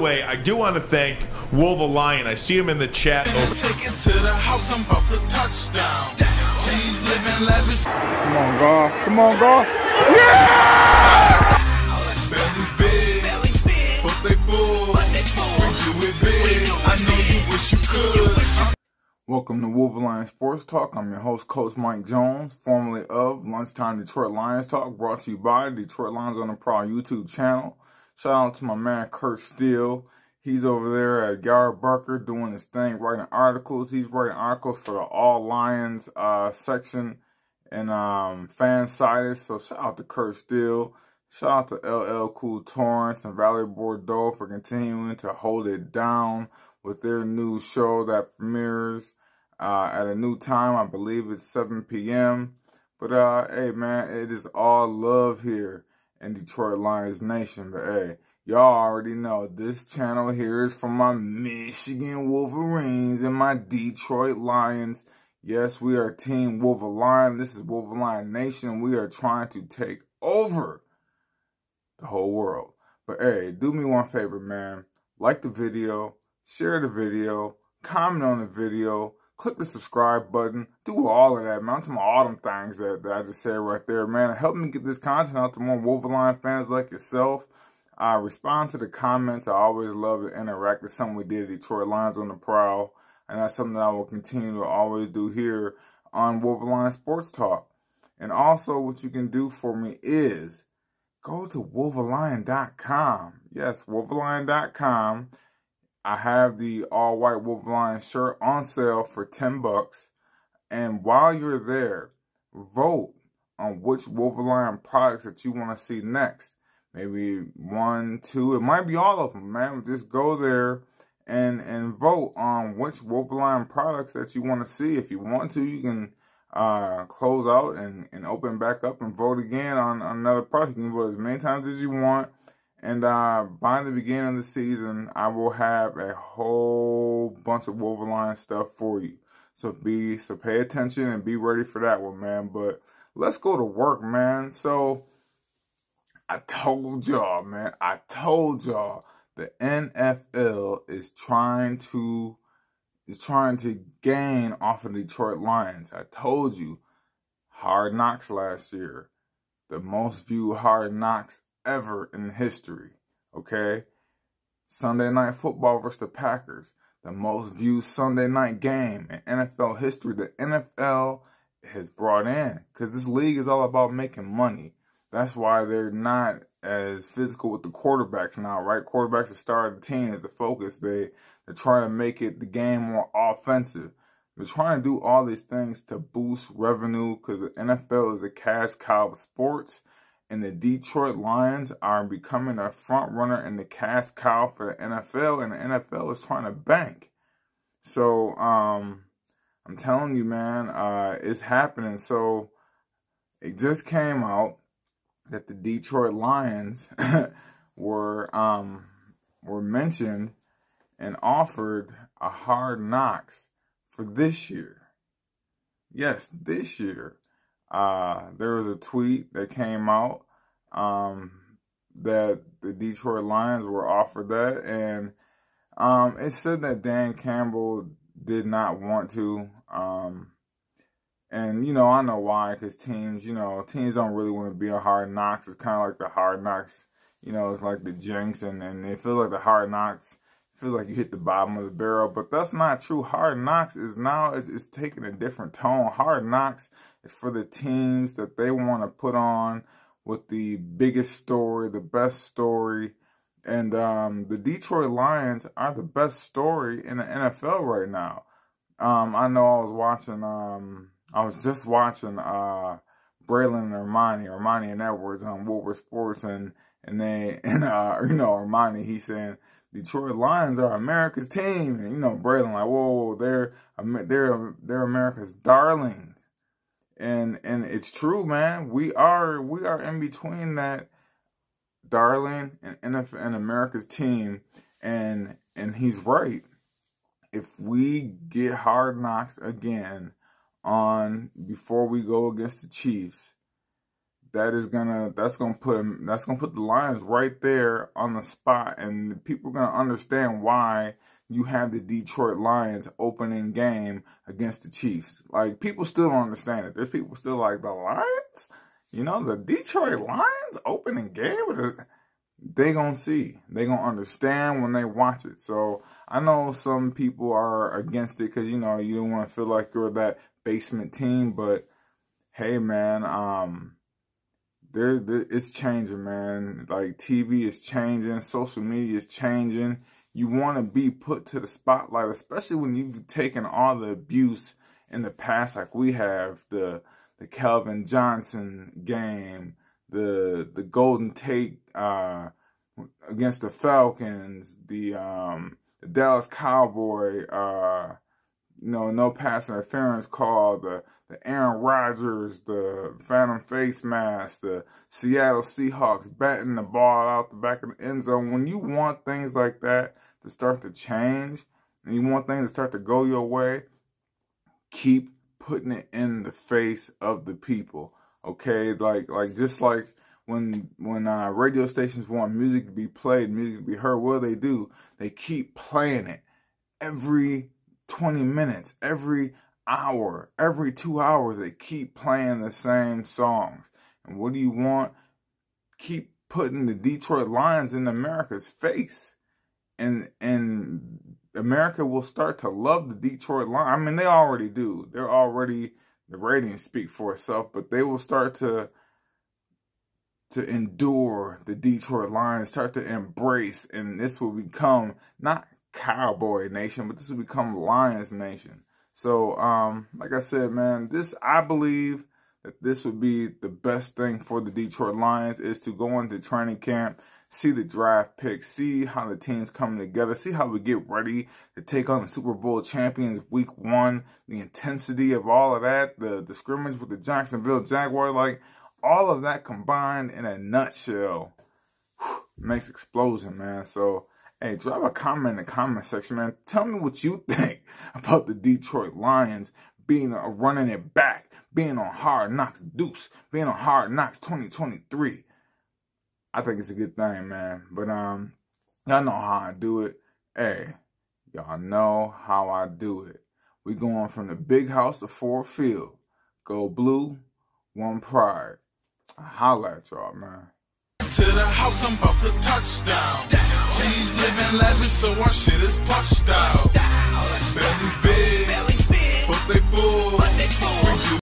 way, I do want to thank Wolverine. I see him in the chat over. Take it to the house, I'm about to touchdown. She's living lavish. Come on, God. Come on, God. Yeah! Belly's big, but they full. We do it big. I know you wish you could. Welcome to Wolverine Sports Talk. I'm your host, Coach Mike Jones, formerly of Lunchtime Detroit Lions Talk, brought to you by Detroit Lions on the Prowl YouTube channel. Shout out to my man, Kurt Steele. He's over there at Yard Barker doing his thing, writing articles. He's writing articles for the All Lions section and fan sided. So shout out to Kurt Steele. Shout out to LL Cool Torrance and Valerie Bordeaux for continuing to hold it down with their new show that premieres at a new time. I believe it's 7 p.m. But hey man, it is all love here in Detroit Lions Nation. But hey, y'all already know this channel here is for my Michigan Wolverines and my Detroit Lions. Yes, we are Team Wolverine. This is Wolverine Nation. We are trying to take over the whole world. But hey, do me one favor, man. Like the video, share the video, comment on the video, click the subscribe button, do all of that, man. I'm talking about all them things that I just said right there, man. Help me get this content out to more Wolverine fans like yourself. Respond to the comments. I always love to interact. It's something we did at Detroit Lions on the Prowl, and that's something that I will continue to always do here on Wolverine Sports Talk. And also what you can do for me is go to Wolverine.com. Yes, Wolverine.com. I have the all-white Wolverine shirt on sale for $10. And while you're there, vote on which Wolverine products that you want to see next. Maybe 1, 2, it might be all of them, man. Just go there and vote on which Wolverine products that you want to see. If you want to, you can close out and open back up and vote again on another product. You can vote as many times as you want. And by the beginning of the season, I will have a whole bunch of Wolverine stuff for you. So pay attention and be ready for that one, man. But let's go to work, man. So I told y'all, man. I told y'all the NFL is trying to gain off of Detroit Lions. I told you, Hardknocks last year, the most viewed Hardknocks ever in history, okay? Sunday Night Football versus the Packers, the most viewed Sunday night game in NFL history. The NFL has brought in, because this league is all about making money. That's why they're not as physical with the quarterbacks now, right? Quarterbacks, the star of the team, is the focus. They're trying to make it the game more offensive. They're trying to do all these things to boost revenue, because the NFL is a cash cow of sports. And the Detroit Lions are becoming a front runner in the cash cow for the NFL, and the NFL is trying to bank. So I'm telling you, man, it's happening. So it just came out that the Detroit Lions were mentioned and offered a Hardknocks for this year. Yes, this year. There was a tweet that came out that the Detroit Lions were offered that, and it said that Dan Campbell did not want to. And, you know, I know why, because teams don't really want to be on Hardknocks. It's kind of like the Hardknocks, you know, it's like the Jinx, and it feels like the Hardknocks, feels like you hit the bottom of the barrel, but that's not true. Hardknocks is now, it's taking a different tone. Hardknocks is for the teams that they want to put on with the biggest story, the best story, and the Detroit Lions are the best story in the NFL right now. I know I was just watching Braylon and Armani and Edwards on Wolver Sports, and Armani, he's saying Detroit Lions are America's team, and Braylon like, whoa, they're America's darlings, and it's true, man. We are in between that darling and America's team, and he's right. If we get Hardknocks again on before we go against the Chiefs, that's gonna put the Lions right there on the spot, and people are gonna understand why you have the Detroit Lions opening game against the Chiefs. Like, people still don't understand it. There's people still like, the Lions? You know, the Detroit Lions opening game? They gonna see. They gonna understand when they watch it. So I know some people are against it because, you know, you don't want to feel like you're that basement team. But hey, man, it's changing, man. Like, TV is changing, social media is changing. You want to be put to the spotlight, especially when you've taken all the abuse in the past, like we have, the Calvin Johnson game, the Golden Tate against the Falcons, the Dallas Cowboy, you know, no pass interference call, the Aaron Rodgers, the Phantom face mask, the Seattle Seahawks batting the ball out the back of the end zone. When you want things like that to start to change, and you want things to start to go your way, keep putting it in the face of the people. Okay, like just like when radio stations want music to be played, music to be heard, what do? They keep playing it every 20 minutes, every hour, every 2 hours. They keep playing the same songs. And what do you want? Keep putting the Detroit Lions in America's face. And America will start to love the Detroit Lions. I mean, they already do. They're already, the ratings speak for itself, but they will start to endure the Detroit Lions, start to embrace, and this will become not Cowboy Nation, but this will become Lions Nation. So, like I said, man, I believe that this would be the best thing for the Detroit Lions, is to go into training camp, see the draft picks, see how the team's coming together, see how we get ready to take on the Super Bowl champions week 1, the intensity of all of that, the scrimmage with the Jacksonville Jaguars, like all of that combined in a nutshell makes explosion, man. So, hey, drop a comment in the comment section, man. Tell me what you think about the Detroit Lions being running it back, being on Hard Knocks Deuce, being on Hard Knocks 2023. I think it's a good thing, man. But y'all know how I do it. Hey, y'all know how I do it. We going from the big house to Ford Field. Go blue, one pride. Holla at y'all, man. To the house, I'm about to touchdown. Cheese living lavish, so our shit is plush style. Belly's big, but they full.